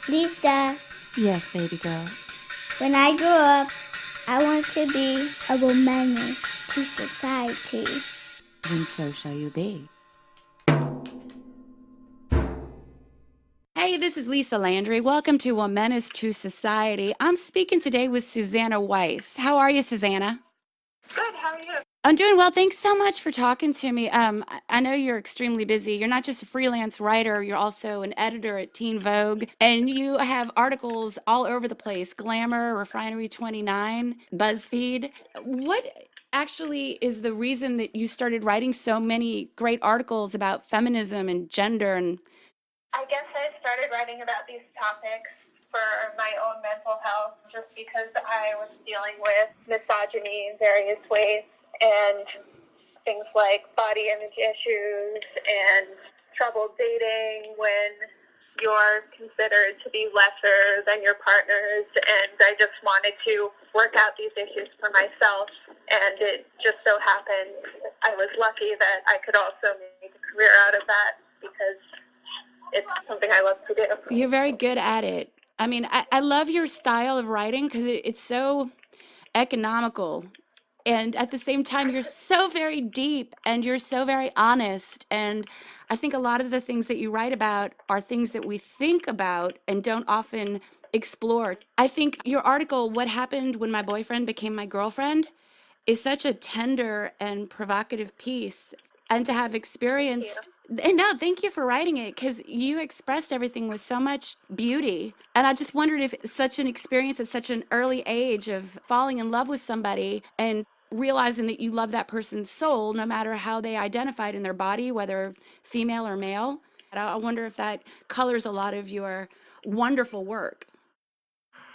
Lisa, Yes, baby girl. when I grow up, I want to be a WOMENACE to society. Then so shall you be. Hey, this is Lisa Landry. Welcome to WOMENACE to Society. I'm speaking today with Suzannah Weiss. How are you, Suzannah? Good, how are you? I'm doing well. Thanks so much for talking to me. I know you're extremely busy. You're not just a freelance writer, you're also an editor at Teen Vogue, and you have articles all over the place: Glamour, Refinery 29, Buzzfeed. What actually is the reason that you started writing so many great articles about feminism and gender? And I guess I started writing about these topics for my own mental health just because I was dealing with misogyny in various ways and things like body image issues and trouble dating when you're considered to be lesser than your partners, and I just wanted to work out these issues for myself, and it just so happened I was lucky that I could also make a career out of that because it's something I love to do. you're very good at it. I mean, I love your style of writing because it's so economical. And at the same time, you're so very deep and you're so very honest. And I think a lot of the things that you write about are things that we think about and don't often explore. I think your article, What Happened When My Boyfriend Became My Girlfriend, is such a tender and provocative piece. And to have Thank you. experienced, and no, thank you for writing it because you expressed everything with so much beauty. And I just wondered if such an experience at such an early age of falling in love with somebody and realizing that you love that person's soul, no matter how they identified in their body, whether female or male. I wonder if that colors a lot of your wonderful work.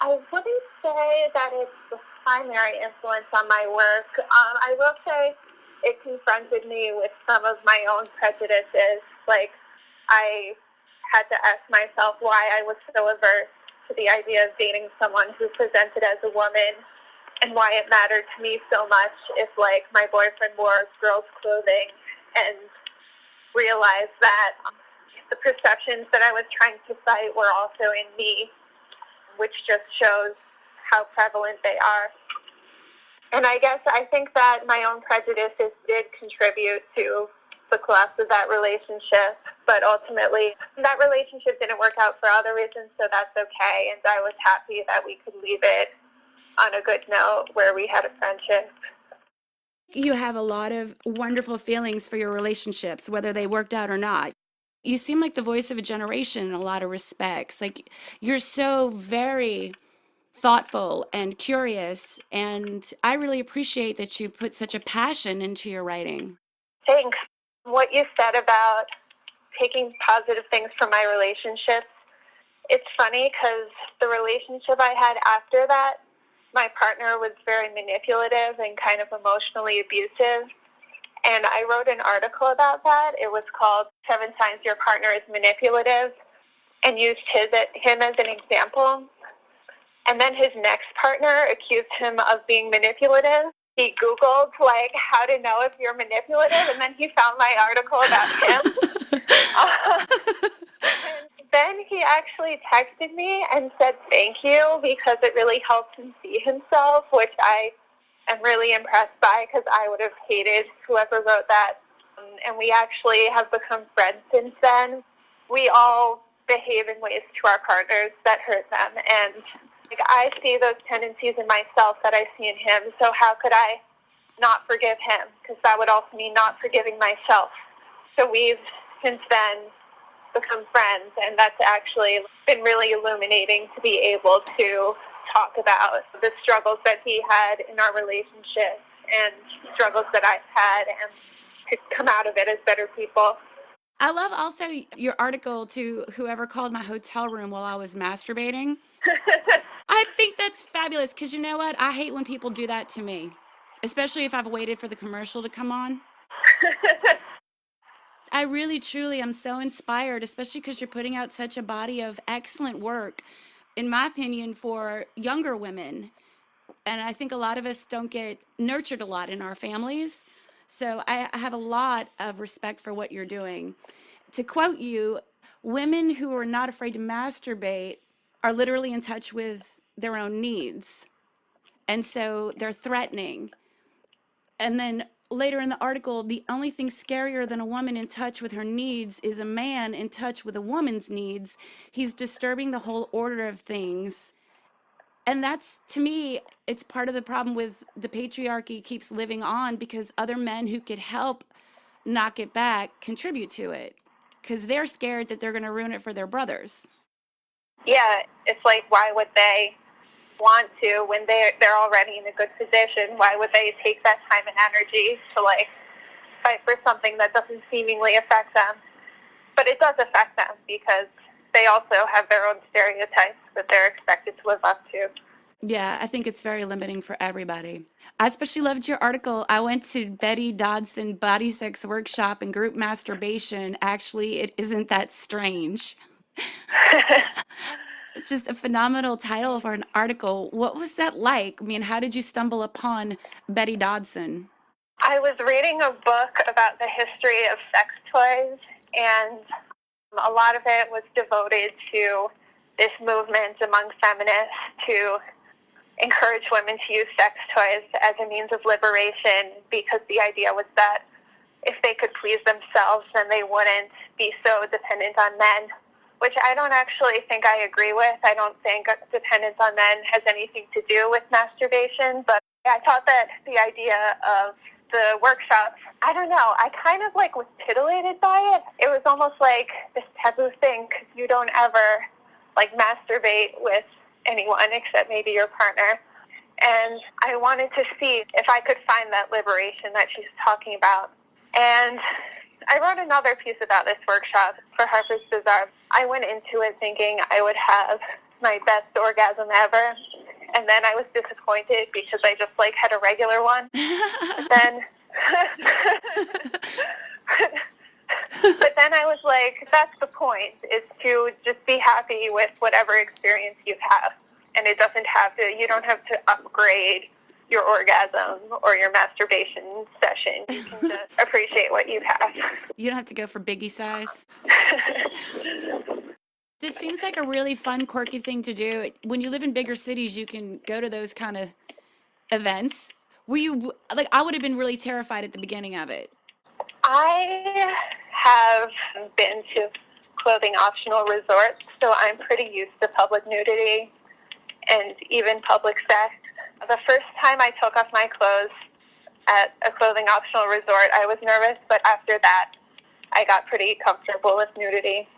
I wouldn't say that it's the primary influence on my work. I will say it confronted me with some of my own prejudices. Like, I had to ask myself why I was so averse to the idea of dating someone who presented as a woman and why it mattered to me so much if, like, my boyfriend wore girls' clothing, and realized that the perceptions that I was trying to fight were also in me, which just shows how prevalent they are. And I think that my own prejudices did contribute to the collapse of that relationship, but ultimately that relationship didn't work out for other reasons, so that's okay. And I was happy that we could leave it on a good note where we had a friendship. You have a lot of wonderful feelings for your relationships, whether they worked out or not. You seem like the voice of a generation in a lot of respects. Like you're so very thoughtful and curious, and I really appreciate that you put such a passion into your writing. Thanks. What you said about taking positive things from my relationships, it's funny because the relationship I had after that, my partner was very manipulative and kind of emotionally abusive. And I wrote an article about that. It was called 7 Signs Your Partner is Manipulative, and used him as an example. And then his next partner accused him of being manipulative. He Googled, like, how to know if you're manipulative, and then he found my article about him. And then he actually texted me and said thank you because it really helped him see himself, which I am really impressed by because I would have hated whoever wrote that. And we actually have become friends since then. We all behave in ways to our partners that hurt them, and like, I see those tendencies in myself that I see in him, so how could I not forgive him? Because that would also mean not forgiving myself. So we've since then become friends, and that's actually been really illuminating to be able to talk about the struggles that he had in our relationship and struggles that I've had, and to come out of it as better people. I love also your article to whoever called my hotel room while I was masturbating. I think that's fabulous because you know what? I hate when people do that to me, especially if I've waited for the commercial to come on. I really, truly am so inspired, especially because you're putting out such a body of excellent work, in my opinion, for younger women. And I think a lot of us don't get nurtured a lot in our families. So I have a lot of respect for what you're doing. To quote you, women who are not afraid to masturbate are literally in touch with their own needs. And so they're threatening. And then later in the article, the only thing scarier than a woman in touch with her needs is a man in touch with a woman's needs. He's disturbing the whole order of things. And that's, to me, it's part of the problem with the patriarchy keeps living on because other men who could help knock it back contribute to it because they're scared that they're going to ruin it for their brothers. Yeah, it's like, why would they want to when they're already in a good position? Why would they take that time and energy to like fight for something that doesn't seemingly affect them? But it does affect them because they also have their own stereotypes that they're expected to live up to. Yeah, I think it's very limiting for everybody. I especially loved your article. I went to Betty Dodson Body Sex Workshop and Group Masturbation. Actually, it isn't that strange. It's just a phenomenal title for an article. What was that like? I mean, how did you stumble upon Betty Dodson? I was reading a book about the history of sex toys, and a lot of it was devoted to this movement among feminists to encourage women to use sex toys as a means of liberation, because the idea was that if they could please themselves, then they wouldn't be so dependent on men, which I don't actually think I agree with. I don't think dependence on men has anything to do with masturbation, but I thought that the idea of the workshops, I don't know, I kind of like was titillated by it. It was almost like this taboo thing because you don't ever like masturbate with anyone except maybe your partner. And I wanted to see if I could find that liberation that she's talking about. And I wrote another piece about this workshop for Harper's Bazaar. I went into it thinking I would have my best orgasm ever, and then I was disappointed because I just like had a regular one. But then I was like, that's the point, is to just be happy with whatever experience you have. And it doesn't have to, you don't have to upgrade your orgasm or your masturbation session. You can just appreciate what you have. You don't have to go for biggie size. It seems like a really fun, quirky thing to do. When you live in bigger cities, you can go to those kind of events. Were you, like, I would have been really terrified at the beginning of it. I have been to clothing optional resorts, so I'm pretty used to public nudity and even public sex. The first time I took off my clothes at a clothing optional resort, I was nervous, but after that, I got pretty comfortable with nudity.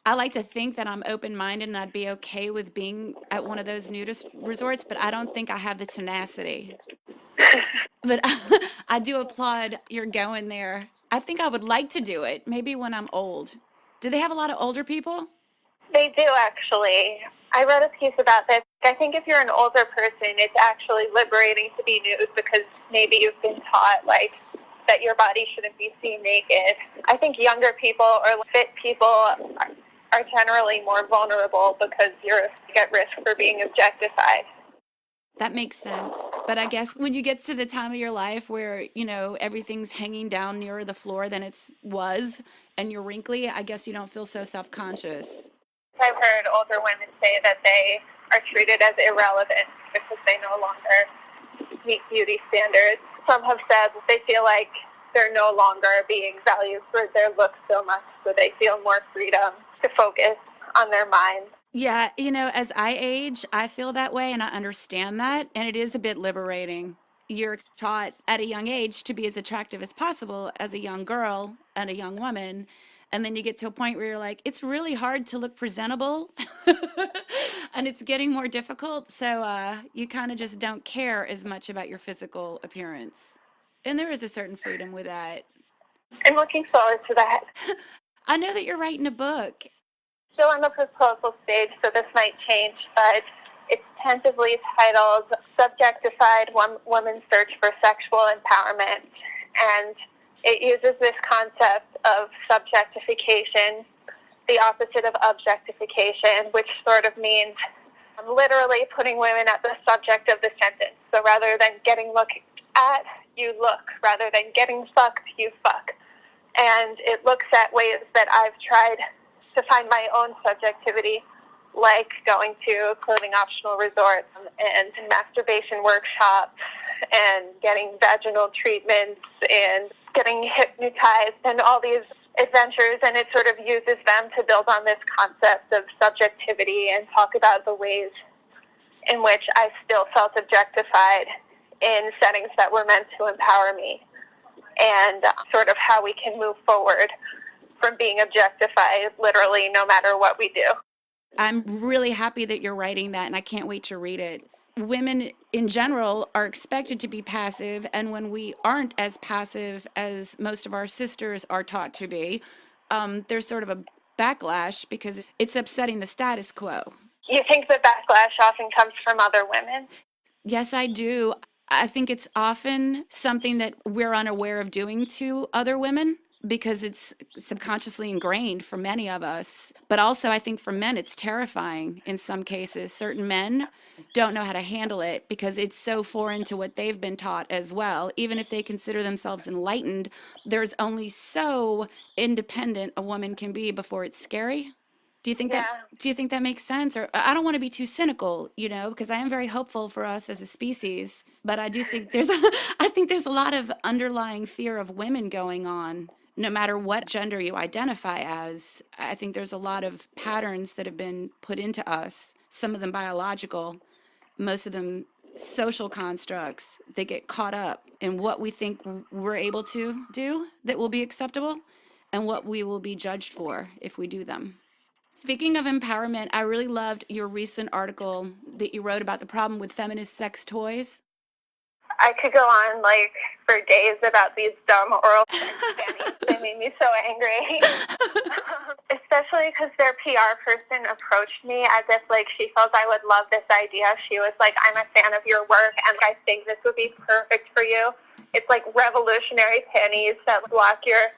I like to think that I'm open-minded and I'd be okay with being at one of those nudist resorts, but I don't think I have the tenacity. But I do applaud your going there. I think I would like to do it, maybe when I'm old. Do they have a lot of older people? They do, actually. I read a piece about this. I think if you're an older person, it's actually liberating to be nude because maybe you've been taught, like, that your body shouldn't be seen naked. I think younger people or fit people are generally more vulnerable because you're at risk for being objectified. That makes sense. But I guess when you get to the time of your life where, you know, everything's hanging down nearer the floor than it was and you're wrinkly, I guess you don't feel so self-conscious. I've heard older women say that they are treated as irrelevant because they no longer meet beauty standards. Some have said they feel like they're no longer being valued for their looks so much, so they feel more freedom to focus on their mind. Yeah, you know, as I age, I feel that way and I understand that. And it is a bit liberating. You're taught at a young age to be as attractive as possible as a young girl and a young woman. And then you get to a point where you're like, it's really hard to look presentable and it's getting more difficult. So you kind of just don't care as much about your physical appearance. And there is a certain freedom with that. I'm looking forward to that. I know that you're writing a book. Still on the proposal stage, so this might change, but it's tentatively titled Subjectified Women's Search for Sexual Empowerment. And it uses this concept of subjectification, the opposite of objectification, which sort of means literally putting women at the subject of the sentence. So rather than getting looked at, you look. Rather than getting fucked, you fuck. And it looks at ways that I've tried to find my own subjectivity like going to clothing optional resorts and masturbation workshops and getting vaginal treatments and getting hypnotized and all these adventures, and it sort of uses them to build on this concept of subjectivity and talk about the ways in which I still felt objectified in settings that were meant to empower me, and sort of how we can move forward from being objectified literally no matter what we do. I'm really happy that you're writing that, and I can't wait to read it. Women in general are expected to be passive, and when we aren't as passive as most of our sisters are taught to be, there's sort of a backlash because it's upsetting the status quo. You think the backlash often comes from other women? Yes, I do. I think it's often something that we're unaware of doing to other women because it's subconsciously ingrained for many of us. But also, I think for men, it's terrifying in some cases. Certain men don't know how to handle it because it's so foreign to what they've been taught as well. Even if they consider themselves enlightened, there's only so independent a woman can be before it's scary. Do you think that makes sense? Or I don't want to be too cynical, because I am very hopeful for us as a species, but I do think I think there's a lot of underlying fear of women going on, no matter what gender you identify as. I think there's a lot of patterns that have been put into us, some of them biological, most of them social constructs that get caught up in what we think we're able to do that will be acceptable and what we will be judged for if we do them. Speaking of empowerment, I really loved your recent article that you wrote about the problem with feminist sex toys. I could go on for days about these dumb oral sex panties. They made me so angry. Especially because their PR person approached me as if she felt I would love this idea. She was like, I'm a fan of your work and I think this would be perfect for you. It's revolutionary panties that block your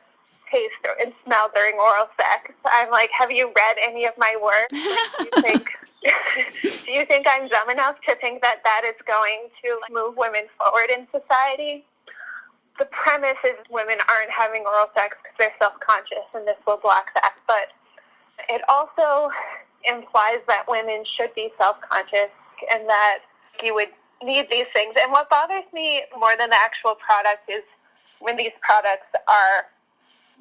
taste and smell during oral sex. I'm like, have you read any of my work? Do you think I'm dumb enough to think that is going to move women forward in society? The premise is women aren't having oral sex because they're self-conscious, and this will block that. But it also implies that women should be self-conscious and that you would need these things. And what bothers me more than the actual product is when these products are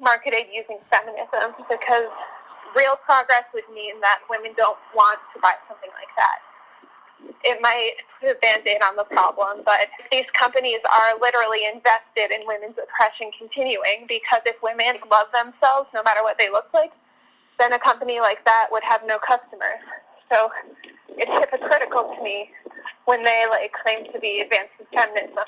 marketed using feminism, because real progress would mean that women don't want to buy something like that. It might put a Band-Aid on the problem, but these companies are literally invested in women's oppression continuing, because if women love themselves no matter what they look like, then a company like that would have no customers. So it's hypocritical to me when they claim to be advancing feminism.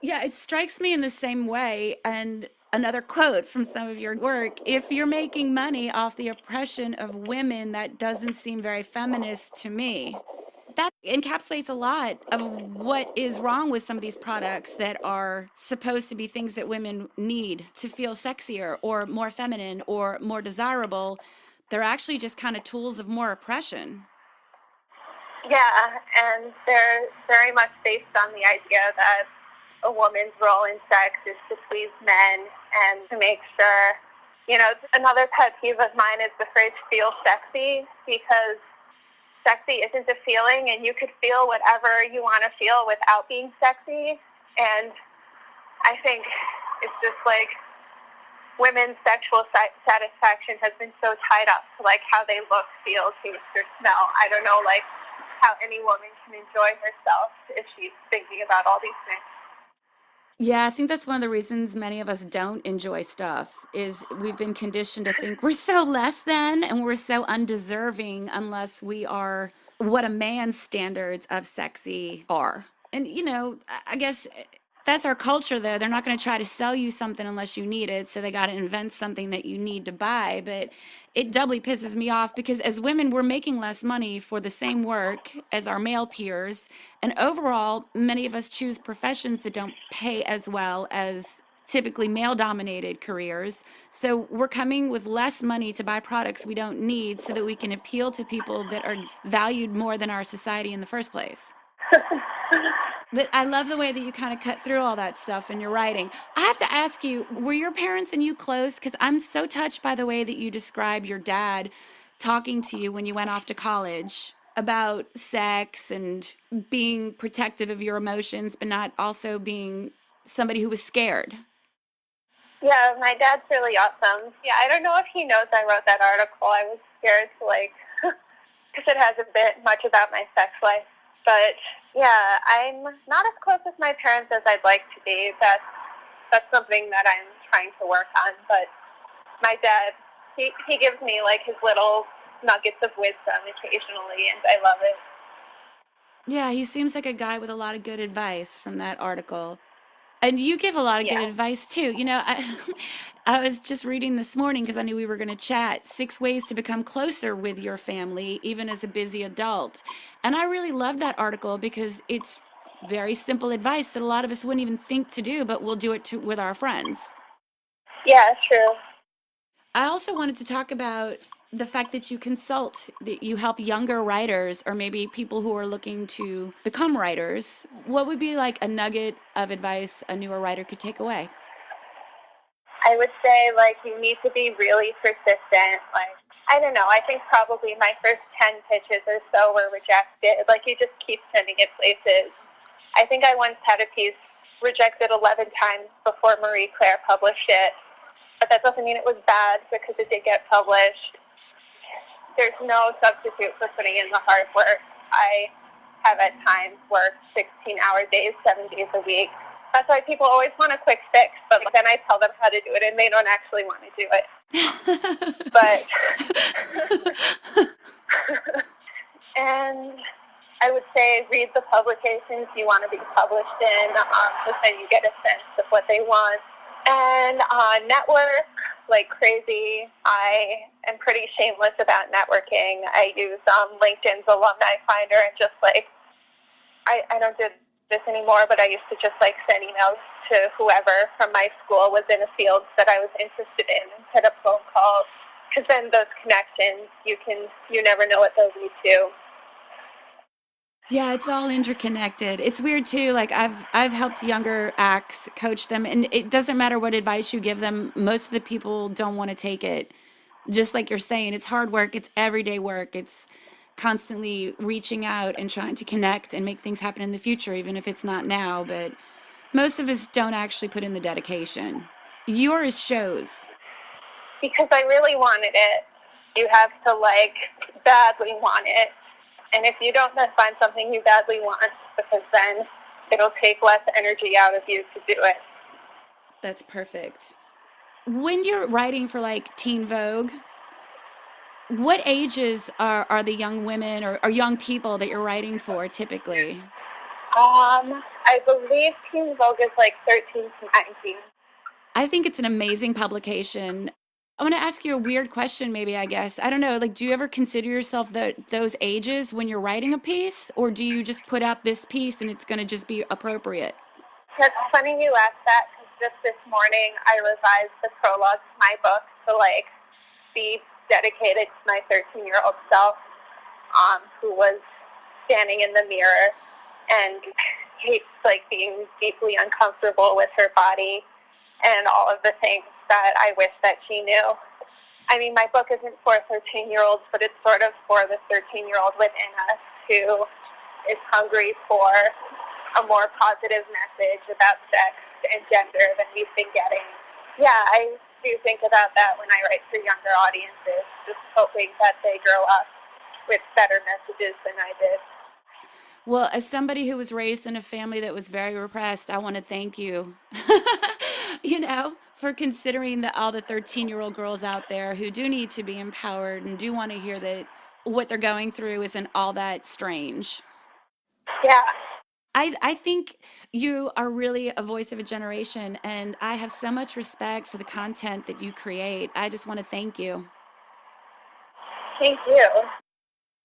Yeah, it strikes me in the same way. And another quote from some of your work: if you're making money off the oppression of women, that doesn't seem very feminist to me. That encapsulates a lot of what is wrong with some of these products that are supposed to be things that women need to feel sexier or more feminine or more desirable. They're actually just kind of tools of more oppression. Yeah, and they're very much based on the idea that a woman's role in sex is to please men and to make sure, another pet peeve of mine is the phrase feel sexy, because sexy isn't a feeling, and you could feel whatever you want to feel without being sexy. And I think it's just women's sexual satisfaction has been so tied up to how they look, feel, taste, or smell. I don't know how any woman can enjoy herself if she's thinking about all these things. Yeah, I think that's one of the reasons many of us don't enjoy stuff, is we've been conditioned to think we're so less than and we're so undeserving unless we are what a man's standards of sexy are. And, I guess that's our culture, though. They're not going to try to sell you something unless you need it, so they got to invent something that you need to buy. But it doubly pisses me off because as women, we're making less money for the same work as our male peers. And overall, many of us choose professions that don't pay as well as typically male-dominated careers. So we're coming with less money to buy products we don't need so that we can appeal to people that are valued more than our society in the first place. But I love the way that you kind of cut through all that stuff in your writing. I have to ask you, were your parents and you close? Because I'm so touched by the way that you describe your dad talking to you when you went off to college about sex and being protective of your emotions, but not also being somebody who was scared. Yeah, my dad's really awesome. Yeah, I don't know if he knows I wrote that article. I was scared to, because it has a bit much about my sex life. But, yeah, I'm not as close with my parents as I'd like to be. That's something that I'm trying to work on. But my dad, he gives me, his little nuggets of wisdom occasionally, and I love it. Yeah, he seems like a guy with a lot of good advice from that article. And you give a lot of good advice too. I was just reading this morning because I knew we were going to chat 6 ways to become closer with your family, even as a busy adult. And I really love that article because it's very simple advice that a lot of us wouldn't even think to do, but we'll do it with our friends. Yeah, true. I also wanted to talk about the fact that you consult, that you help younger writers or maybe people who are looking to become writers. What would be a nugget of advice a newer writer could take away? I would say, you need to be really persistent. I don't know, I think probably my first 10 pitches or so were rejected. You just keep sending it places. I think I once had a piece rejected 11 times before Marie Claire published it. But that doesn't mean it was bad because it did get published. There's no substitute for putting in the hard work. I have at times worked 16-hour days, 7 days a week. That's why people always want a quick fix, but then I tell them how to do it, and they don't actually want to do it. And I would say read the publications you want to be published in, because then you get a sense of what they want. And network like crazy. I am pretty shameless about networking. I use LinkedIn's alumni finder and just I don't do this anymore, but I used to just send emails to whoever from my school was in a field that I was interested in and set up phone calls. Because then those connections, you never know what they'll lead to. Yeah, it's all interconnected. It's weird too. I've helped younger acts, coach them, and it doesn't matter what advice you give them. Most of the people don't want to take it. Just like you're saying, it's hard work. It's everyday work. It's constantly reaching out and trying to connect and make things happen in the future, even if it's not now. But most of us don't actually put in the dedication. Yours shows. Because I really wanted it. You have to badly want it. And if you don't, then find something you badly want, because then it'll take less energy out of you to do it. That's perfect. When you're writing for Teen Vogue, what ages are the young women or young people that you're writing for typically? I believe Teen Vogue is 13 to 19. I think it's an amazing publication. I want to ask you a weird question, maybe, I guess. I don't know, do you ever consider yourself those ages when you're writing a piece, or do you just put out this piece and it's going to just be appropriate? It's funny you asked that, because just this morning I revised the prologue to my book to, be dedicated to my 13-year-old self, who was standing in the mirror and hates, being deeply uncomfortable with her body and all of the things that I wish that she knew. I mean, my book isn't for 13-year-olds, but it's sort of for the 13-year-old within us who is hungry for a more positive message about sex and gender than we've been getting. Yeah, I do think about that when I write for younger audiences, just hoping that they grow up with better messages than I did. Well, as somebody who was raised in a family that was very repressed, I want to thank you, for considering all the 13-year-old girls out there who do need to be empowered and do want to hear that what they're going through isn't all that strange. Yeah. I think you are really a voice of a generation, and I have so much respect for the content that you create. I just want to thank you. Thank you.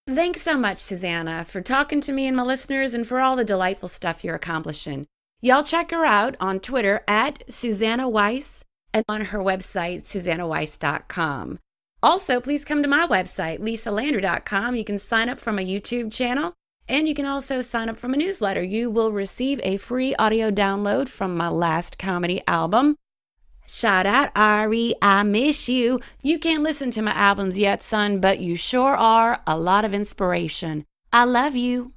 Thanks so much, Suzannah, for talking to me and my listeners and for all the delightful stuff you're accomplishing. Y'all check her out on Twitter at Suzannah Weiss and on her website, SuzannahWeiss.com. Also, please come to my website, LisaLandry.com. You can sign up from a YouTube channel, and you can also sign up from a newsletter. You will receive a free audio download from my last comedy album. Shout out, Ari. I miss you. You can't listen to my albums yet, son, but you sure are a lot of inspiration. I love you.